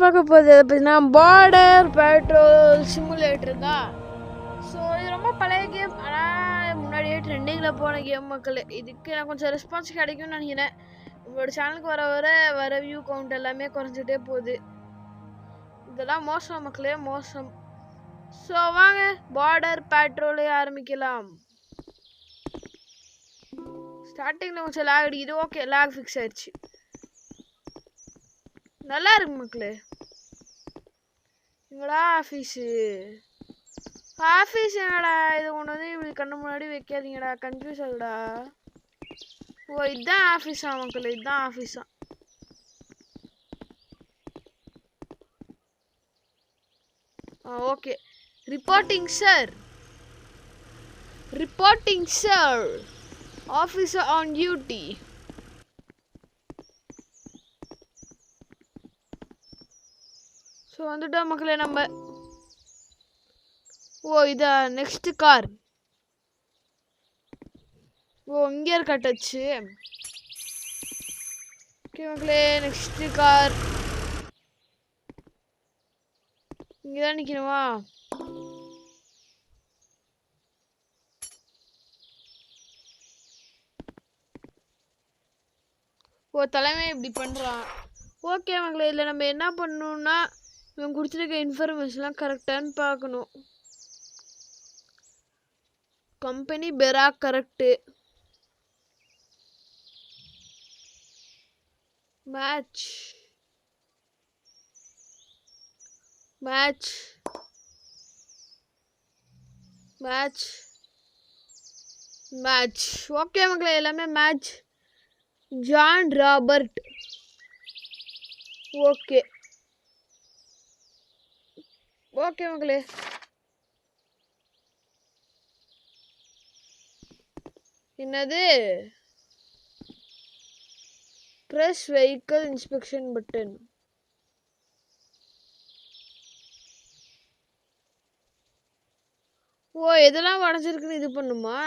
பார்க்க போகுது அப்படின்னா பார்டர் பெட்ரோல் சிமுலேட்டர் தான். ஸோ இது ரொம்ப பழைய கேம், ஆனால் முன்னாடியே ட்ரெண்டிங்கில் போன கேம் மக்கள். இதுக்கு எனக்கு கொஞ்சம் ரெஸ்பான்ஸ் கிடைக்கும்னு நினைக்கிறேன். உங்களோட சேனலுக்கு வர வியூ கவுண்ட் எல்லாமே குறைஞ்சிட்டே போகுது. இதெல்லாம் மோசம் மக்களே, மோசம். ஸோ வாங்க பார்டர் பெட்ரோலே ஆரம்பிக்கலாம். ஸ்டார்டிங்கில் கொஞ்சம் லேக் அடிக்குது. ஓகே, லேக் ஃபிக்ஸ் ஆயிடுச்சு. நல்லா இருக்கு மக்களே. எங்கடா ஆஃபீஸு எங்கடா? இது கொண்டு வந்து இப்படி கண்ணு முன்னாடி வைக்காதீங்கடா, கன்ஃபியூஸ் ஆகுடா. ஓ, இதுதான் ஆஃபீஸா மக்களே, இதுதான் ஆஃபீஸா. Okay, reporting sir, officer on duty. So வந்துட்டோம் மக்களே நம்ம. ஓ, இதா நெக்ஸ்ட் கார். ஓ, இங்கே இருக்க டச்சு. ஓகே மக்களே, நெக்ஸ்ட் கார் இங்கே தான் நிற்கணுமா? ஓ, தலைமை இப்படி பண்ணுறான். ஓகே மக்களே, இதில் நம்ம என்ன பண்ணணும்னா இவன் கொடுத்துருக்க இன்ஃபர்மேஷன்லாம் கரெக்டானு பார்க்கணும். கம்பெனி பெரா கரெக்டு. மேட்ச் ஓகே மக்களே, எல்லாமே மேட்ச். John Robert. ஓகே மக்களே, என்னது? Press vehicle inspection button. ஓ, எதெல்லாம் உடஞ்சிருக்குன்னு இது பண்ணுமா?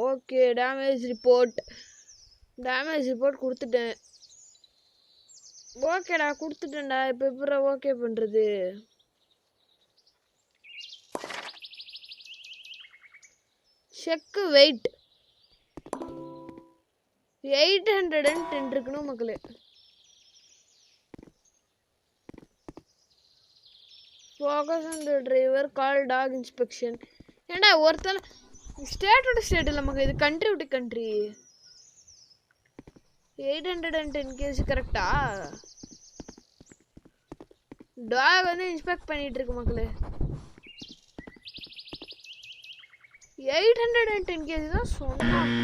ஓகே, டேமேஜ் ரிப்போர்ட் கொடுத்துட்டேன். ஓகேடா, கொடுத்துட்டேன்டா. இப்போ எப்படி ஓகே பண்ணுறது? செக்கு வெயிட் 810 இருக்கணும் மக்களே. Focus on the driver, call dog inspection. ஏண்டா ஒருத்தர் ஸ்டேட்டோட ஸ்டேட் இல்லை மக்கள், இது கண்ட்ரி விட்டு கண்ட்ரி. 810 kg கரெக்டா? டாக் வந்து இன்ஸ்பெக்ட் பண்ணிட்டு இருக்கு மக்களே. 810 kg தான் சொன்னான்.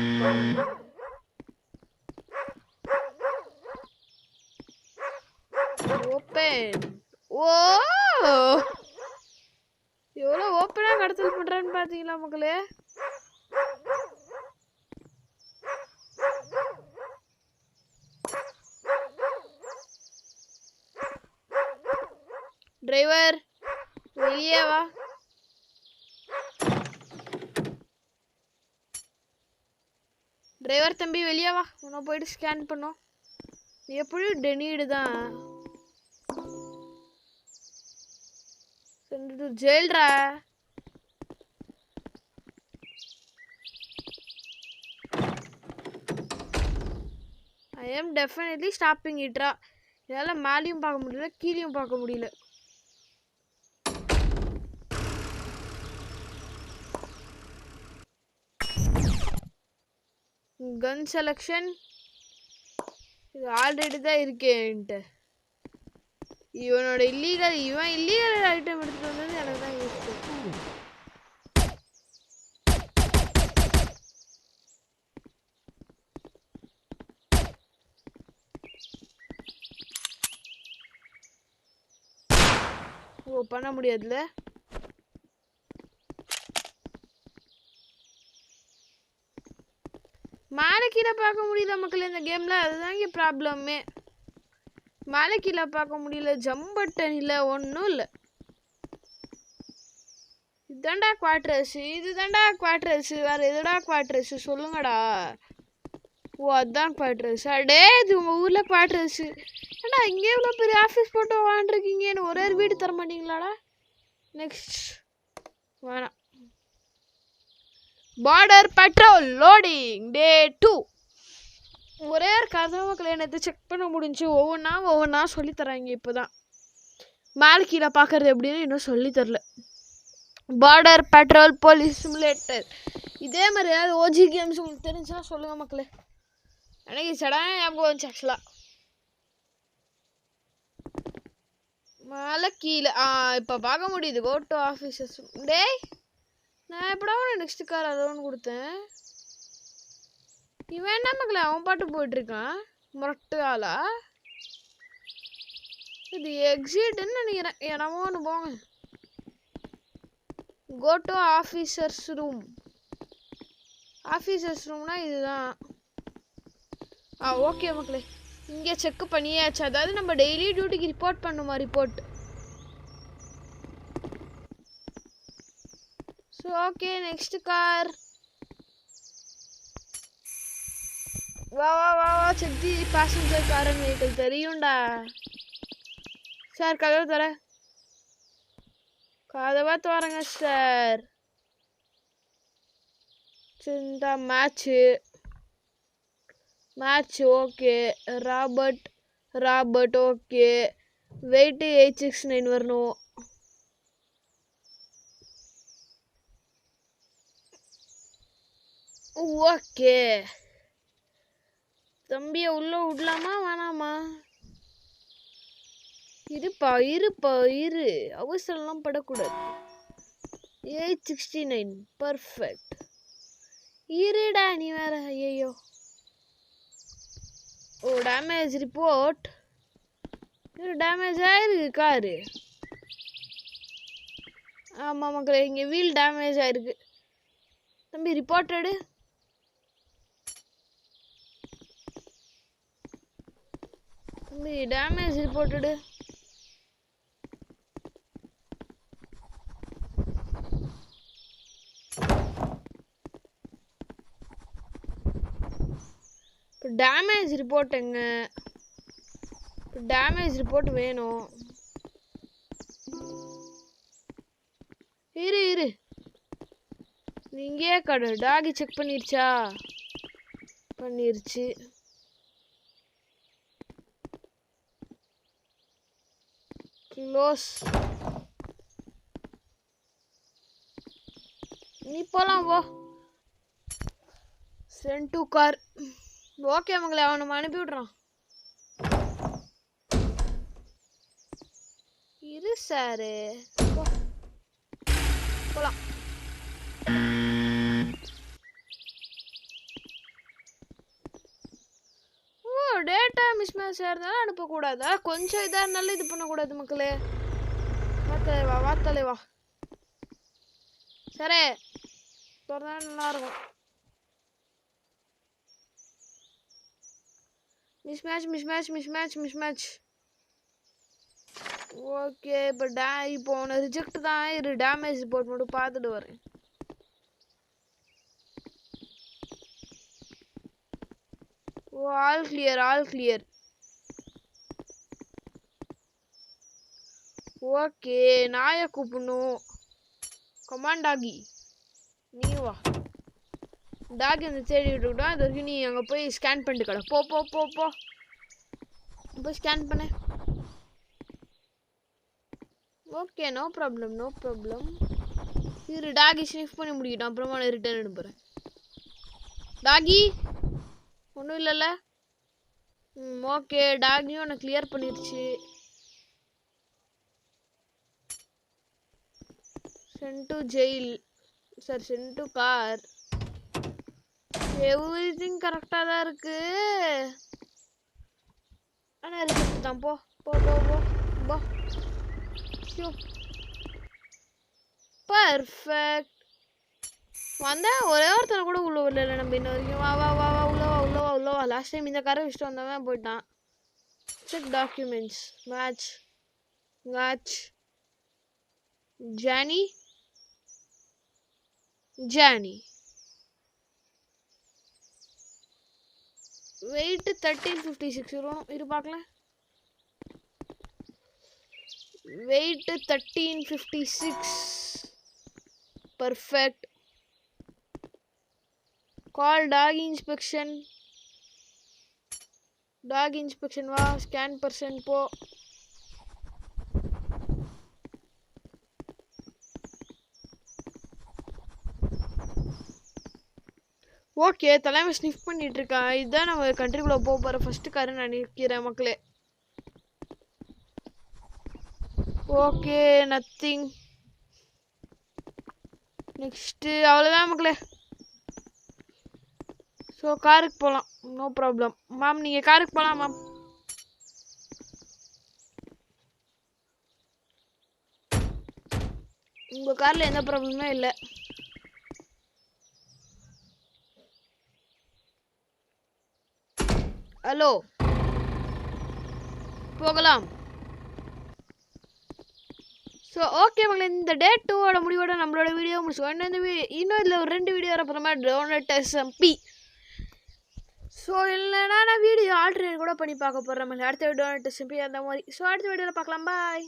ஓப்பன். ஓ, எவ்வளோ ஓப்பனாக கடத்தல் பண்ணுறான்னு பார்த்தீங்களா மக்களே? டிரைவர் வெளியே வா. டிரைவர் தம்பி வெளியே வா, உன்னை போயிட்டு ஸ்கேன் பண்ணோம். எப்படியும் டெனிடு தான். ஜெயில்ரா. ஐ எம் டெஃபினெட்லி ஸ்டாப்பிங் இட்ரா. என்னால் மேலேயும் பார்க்க முடியல, கீழேயும் பார்க்க முடியல. கன் செலக்ஷன் இது ஆல்ரெடி தான் இருக்கேன்ட்டு. இவன் இல்லீகல் ஐட்டம் எடுத்துட்டு வந்தது எனக்கு தான் யூஸ். ஓ, பண்ண முடியாதுல. மேலே கீழே பார்க்க முடியல மக்கள் இந்த கேமில், அதுதான் இங்கே ப்ராப்ளமே. மேலே கீழே பார்க்க முடியல, ஜம்ப் பட்டன் இல்லை, ஒன்றும் இல்லை. இதுதான்டா குவாட்ரஸ், வேறு எதுடா குவாட்ரஸ் சொல்லுங்கடா. ஓ அதான் குவார்டர்ஸ். அடே இது உங்கள் ஊரில் குவார்டர்ஸு. ஏண்டா இங்கே இவ்வளோ பெரிய ஆஃபீஸ் போட்டு வாங்கிருக்கீங்கன்னு ஒரே ஒரு வீடு தர மாட்டீங்களாடா? நெக்ஸ்ட் வேணாம். பார்டர் பெட்ரோல் லோடிங் டே 2. ஒரே ஒரு கதவை கல்யாணத்தை செக் பண்ண முடிஞ்சு ஒவ்வொன்றா சொல்லித்தராங்க. இப்போ தான் மேலே கீழே பார்க்குறது எப்படின்னு இன்னும் சொல்லித்தரல. Border patrol police simulator. இதே மாதிரி ஏதாவது ஓஜி கேம்ஸ் உங்களுக்கு தெரிஞ்சுன்னா சொல்லுங்கள் மக்களே. எனக்கு சடனாக ஞாபகம் வந்துச்சு ஆக்சுவலாக. மேலே கீழே இப்போ பார்க்க முடியுது. Go to officers. டேய் நான் எப்படா நெக்ஸ்ட் கார் அதை ஒன்று கொடுத்தேன். இவன் என்ன மக்களே அவன் பாட்டு போயிட்டுருக்கான் முரட்டு ஆளா. இது எக்ஸிட்ன்னு நினைக்கிறேன். என்னமோ ஒன்று போங்க. Go to officers room. Officers ரூம்னா இதுதான். ஓகே மக்களே இங்கே செக் பண்ணியாச்சு. அதாவது நம்ம டெய்லி டியூட்டிக்கு ரிப்போர்ட் பண்ணுமா report. So okay next car. வா வா வா வா check the passenger car and vehicle. தெரியும்டா சார். கதவை தர கதவை தரங்க சார். இந்த match okay. Robert okay. Weight 869 வரணும். ஓகே தம்பியை உள்ள விடலாமா வேணாமா? இரு அவசரம்லாம் படக்கூடாது. 869 பர்ஃபெக்ட். இருடா நீ வேற. ஐயோ டேமேஜ் ரிப்போர்ட். டேமேஜ் ஆயிருக்கு காரு. ஆமாம் மக்களே இங்கே வீல் டேமேஜ் ஆயிருக்கு. தம்பி ரிப்போர்ட் எடு. தம்பி டேமேஜ் ரிப்போர்ட் எடு. டேமேஜ் ரிப்போர்ட் எங்க? டேமேஜ் ரிப்போர்ட் வேணும். இரு நீங்கே கடை. டாகி செக் பண்ணிருச்சா? பண்ணிருச்சு. க்ளோஸ். நீ போலாம் போ. Send to car. ஓகே மங்களே அவன் நம்ம அனுப்பி விட்றான். இரு சாரு போலாம். டேட்டா மிஸ்மேட்ச் இருந்தாலும் அனுப்பக்கூடாதா? கொஞ்சம் இதாக இருந்தாலும் இது பண்ணக்கூடாது மக்களே. வா தலைவா. சரி திறந்தா நல்லா இருக்கும். மிஸ்மேட்ச். ஓகே இப்போ ஒன்று ரிஜெக்ட் தான். இரு டேமேஜ் ரிப்போர்ட் மட்டும் பார்த்துட்டு வரேன். All clear. ஓகே நாயை கூப்பிடணும். கமாண்ட் டாகி நீ வா. டாகி வந்து தேடி விட்டுக்கிட்டோம். இது வரைக்கும் நீ அங்கே போய் ஸ்கேன் பண்ணிட்டு கடை. போ போய் ஸ்கேன் பண்ண. Okay no problem. இரு டாகி ஸ்னிஃப் பண்ணி முடிக்கிட்டோம். அப்புறமா நான் ரிட்டர்ன் அனுப்புகிறேன். டாகி ஒன்றும் இல்லைல்ல? ஓகே டாகியும் நான் கிளியர் பண்ணிடுச்சு. Send to jail sir. Send to car. Everything கரெக்டாக தான் இருக்கு. ஆனால் ரிஜெக்ட் தான். போ பர்ஃபெக்ட். வந்தா ஒரே ஒருத்தனை கூட உள்ள வரல நம்ம இன்ன வரைக்கும். வா உள்ளவா. லாஸ்ட் டைம் இந்த காரை வச்சுட்டு வந்தவன் போயிட்டான். Check documents. Match Johnny. Weight 1356 வரும். இரு பார்க்கலாம். Weight 1356. Perfect. Call dog inspection. Dog inspection வா. ஸ்கேன் பர்சன் போ. ஓகே, தலைமை ஸ்னிஃப் பண்ணிட்டு இருக்கான். இதுதான் நம்ம கண்ட்ரிக்குள்ள போக போகிற ஃபர்ஸ்ட் காரு நான் நிற்கிறேன் மக்களே. Okay, nothing. நெக்ஸ்ட்டு அவ்வளோதான் மக்களே. ஸோ காருக்கு போகலாம். No problem. மேம் நீங்கள் காருக்கு போகலாம் மேம். உங்கள் காரில் எந்த ப்ராப்ளமே இல்லை. ஹலோ, போகலாம். ஸோ ஓகே மக்களே, இந்த டே 2ஓட முடிவோட நம்மளோட வீடியோ முடிச்சுக்கோ. இன்னும் இதில் ஒரு 2 வீடியோ வரப்போகிற மாதிரி டோனட் SMP. ஸோ இல்லைனா நான் வீடியோ ஆல்டர்னேட் கூட பண்ணி பார்க்க போகிறேன். அடுத்த வீடியோ டோனட் SMP அந்த மாதிரி. ஸோ அடுத்த வீடியோவில் பார்க்கலாம். பாய்.